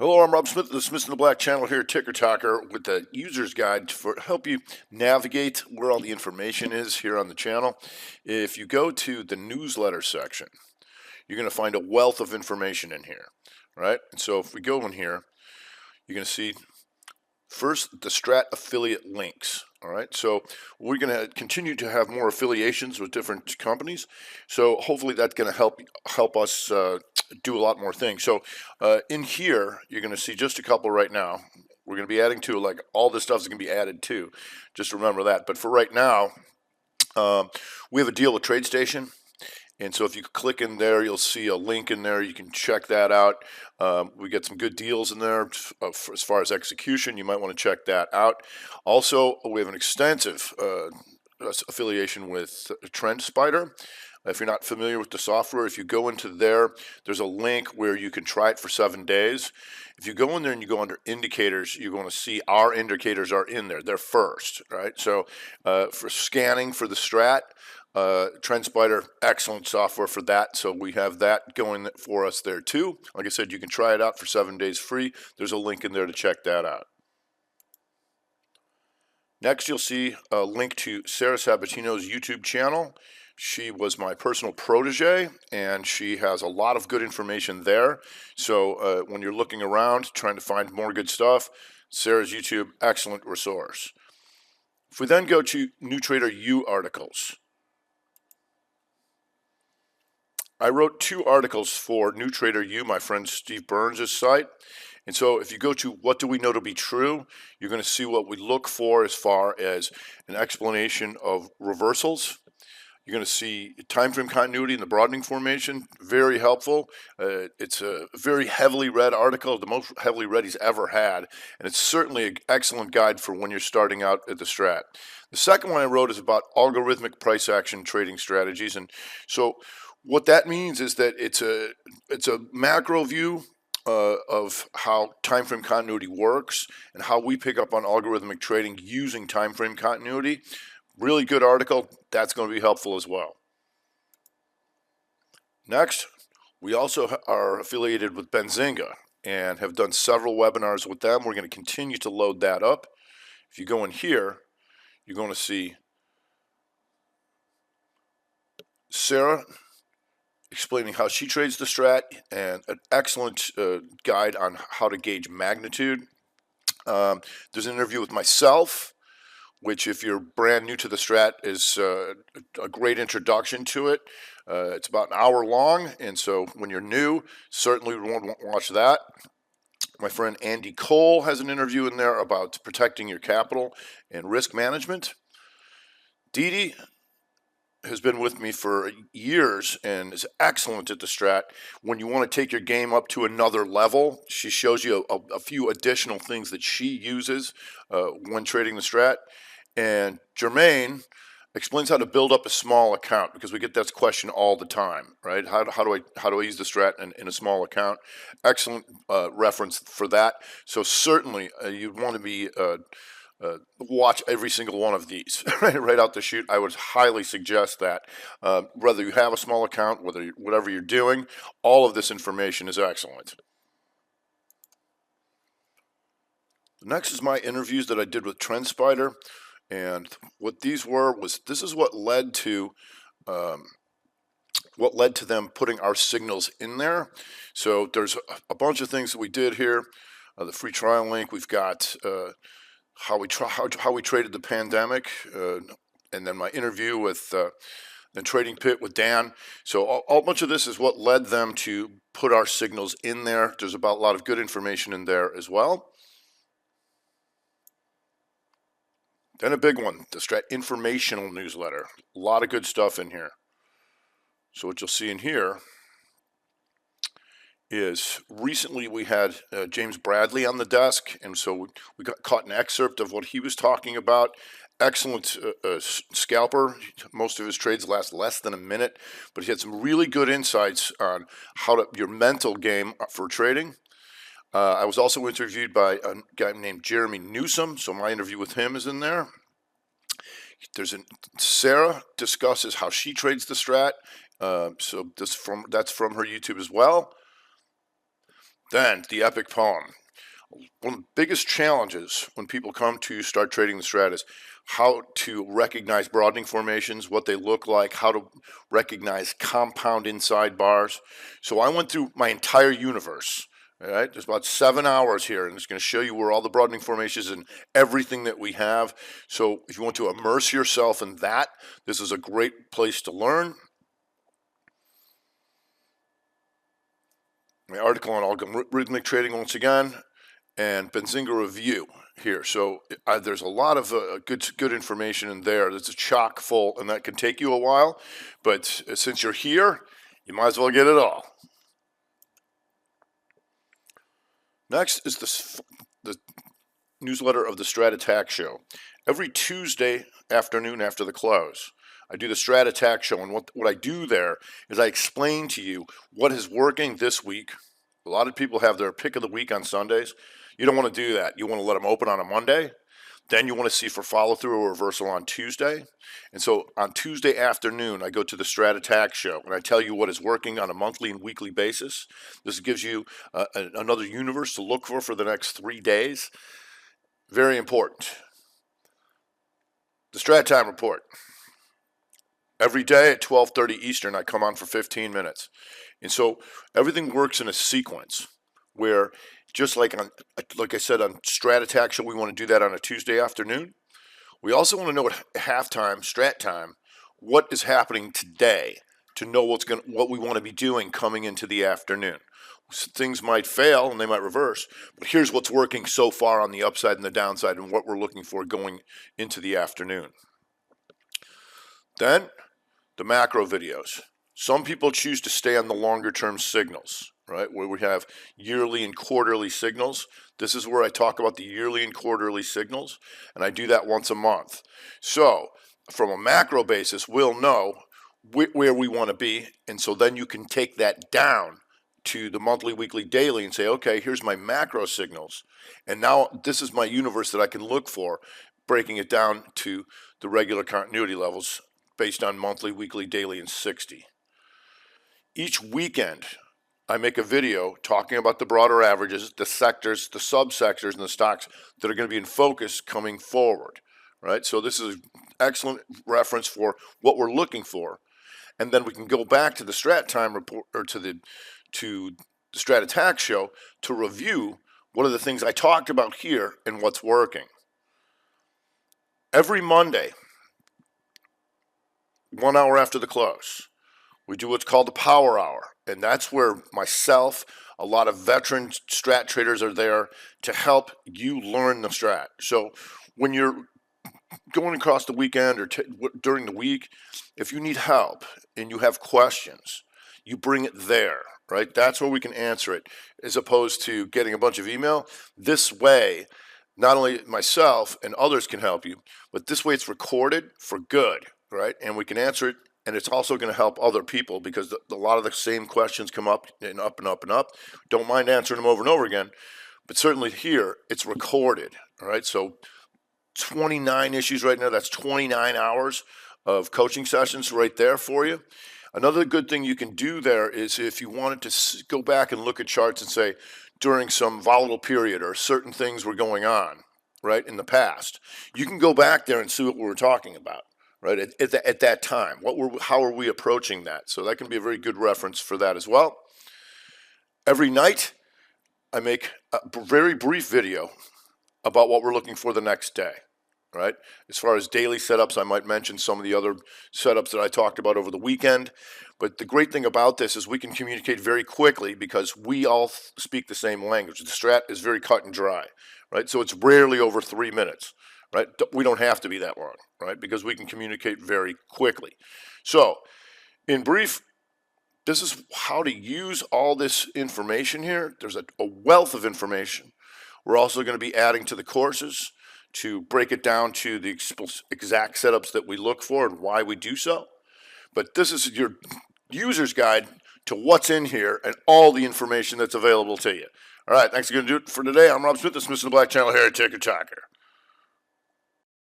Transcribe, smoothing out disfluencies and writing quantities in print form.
Hello, I'm Rob Smith of the Smith in the Black channel here, Ticker Talker, with the user's guide to help you navigate where all the information is here on the channel. If you go to the newsletter section, you're going to find a wealth of information in here, right? And so if we go in here, you're going to see first the Strat affiliate links. All right, so we're going to continue to have more affiliations with different companies. So hopefully that's going to help us do a lot more things. So in here, you're going to see just a couple right now. We're going to be adding to, like, all this stuff is going to be added to. Just remember that. But for right now, we have a deal with Tradestation. And so if you click in there, you'll see a link in there. You can check that out. We get some good deals in there as far as execution. You might want to check that out. Also, we have an extensive affiliation with TrendSpider. If you're not familiar with the software, if you go into there, there's a link where you can try it for 7 days. If you go in there and you go under indicators, you're going to see our indicators are in there. They're first, right? So for scanning for the Strat, TrendSpider, excellent software for that. So we have that going for us there too. Like I said, you can try it out for 7 days free. There's a link in there to check that out. Next, you'll see a link to Sarah Sabatino's YouTube channel. She was my personal protege, and she has a lot of good information there. So when you're looking around, trying to find more good stuff, Sarah's YouTube, excellent resource. If we then go to New Trader U articles, I wrote 2 articles for New Trader U, my friend Steve Burns' site. And so if you go to what do we know to be true, you're going to see what we look for as far as an explanation of reversals. You're going to see time frame continuity in the broadening formation, very helpful. It's a very heavily read article, the most heavily read he's ever had, and it's certainly an excellent guide for when you're starting out at the Strat. The second one I wrote is about algorithmic price action trading strategies, and so what that means is that it's a macro view of how time frame continuity works and how we pick up on algorithmic trading using time frame continuity. Really good article. That's going to be helpful as well. Next, we also are affiliated with Benzynga and have done several webinars with them. We're going to continue to load that up. If you go in here, you're going to see Sarah explaining how she trades the Strat and an excellent guide on how to gauge magnitude. There's an interview with myself, which, if you're brand new to the Strat, is a great introduction to it. It's about an hour long, and so when you're new, certainly you want to watch that. My friend Andy Cole has an interview in there about protecting your capital and risk management. Dee Dee has been with me for years and is excellent at the Strat. When you want to take your game up to another level, she shows you a few additional things that she uses when trading the Strat. And Jermaine explains how to build up a small account, because we get that question all the time, right? How do I use the Strat in a small account? Excellent reference for that. So certainly you'd want to be watch every single one of these right out the chute. I would highly suggest that whether you have a small account, whatever you're doing, all of this information is excellent. Next is my interviews that I did with TrendSpider. And what these were was, this is what led to them putting our signals in there. So there's a bunch of things that we did here. The free trial link. We've got how we traded the pandemic, and then my interview with the Trading Pit with Dan. So a bunch of this is what led them to put our signals in there. There's about a lot of good information in there as well. Then a big one, the Strat informational newsletter. A lot of good stuff in here. So what you'll see in here is recently we had James Bradley on the desk, and so we caught an excerpt of what he was talking about. Excellent scalper. Most of his trades last less than a minute, but he had some really good insights on your mental game for trading. I was also interviewed by a guy named Jeremy Newsom, so my interview with him is in there. Sarah discusses how she trades the Strat, so that's from her YouTube as well. Then the epic poem. One of the biggest challenges when people come to start trading the strat is how to recognize broadening formations, what they look like, how to recognize compound inside bars. So I went through my entire universe. All right, there's about 7 hours here, and it's going to show you where all the broadening formations and everything that we have. So if you want to immerse yourself in that, this is a great place to learn. My article on Rhythmic Trading once again, and Benzynga review here. So there's a lot of good information in there that's chock full, and that can take you a while. But since you're here, you might as well get it all. Next is the newsletter of the Strat Attack Show. Every Tuesday afternoon after the close, I do the Strat Attack Show, and what I do there is I explain to you what is working this week. A lot of people have their pick of the week on Sundays. You don't want to do that. You want to let them open on a Monday. Then you want to see for follow-through or reversal on Tuesday. And so on Tuesday afternoon, I go to the Strat Attack Show, and I tell you what is working on a monthly and weekly basis. This gives you another universe to look for the next 3 days. Very important. The Strat Time Report. Every day at 12:30 Eastern, I come on for 15 minutes. And so everything works in a sequence where just like I said on Strat Attack Show, we want to do that on a Tuesday afternoon. We also want to know at halftime, strat time, what is happening today to know what we want to be doing coming into the afternoon. Things might fail and they might reverse, but here's what's working so far on the upside and the downside and what we're looking for going into the afternoon. Then the macro videos. Some people choose to stay on the longer term signals, right, where we have yearly and quarterly signals. This is where I talk about the yearly and quarterly signals, and I do that once a month. So from a macro basis, we'll know where we want to be, and so then you can take that down to the monthly, weekly, daily and say, okay, here's my macro signals, and now this is my universe that I can look for, breaking it down to the regular continuity levels based on monthly, weekly, daily, and 60. Each weekend, I make a video talking about the broader averages, the sectors, the subsectors, and the stocks that are going to be in focus coming forward, right? So this is an excellent reference for what we're looking for. And then we can go back to the Strat Time Report, or to the Strat Attack Show to review what are the things I talked about here and what's working. Every Monday, 1 hour after the close, we do what's called the Power Hour, and that's where myself, a lot of veteran strat traders are there to help you learn the strat. So when you're going across the weekend or during the week, if you need help and you have questions, you bring it there, right? That's where we can answer it, as opposed to getting a bunch of email. This way, not only myself and others can help you, but this way it's recorded for good, right? And we can answer it. And it's also going to help other people because a lot of the same questions come up and up and up and up. Don't mind answering them over and over again. But certainly here, it's recorded. All right, so 29 issues right now. That's 29 hours of coaching sessions right there for you. Another good thing you can do there is if you wanted to go back and look at charts and say, during some volatile period or certain things were going on, right, in the past, you can go back there and see what we were talking about. Right, at that time, how are we approaching that? So that can be a very good reference for that as well. Every night, I make a very brief video about what we're looking for the next day, right? As far as daily setups, I might mention some of the other setups that I talked about over the weekend. But the great thing about this is we can communicate very quickly because we all speak the same language. The strat is very cut and dry, right? So it's rarely over 3 minutes. Right? We don't have to be that long, right? Because we can communicate very quickly. So, in brief, this is how to use all this information here. There's a wealth of information. We're also going to be adding to the courses to break it down to the exact setups that we look for and why we do so. But this is your user's guide to what's in here and all the information that's available to you. All right, thanks again for today. I'm Rob Smith, the Smith in the Black Channel here at Ticker Talker.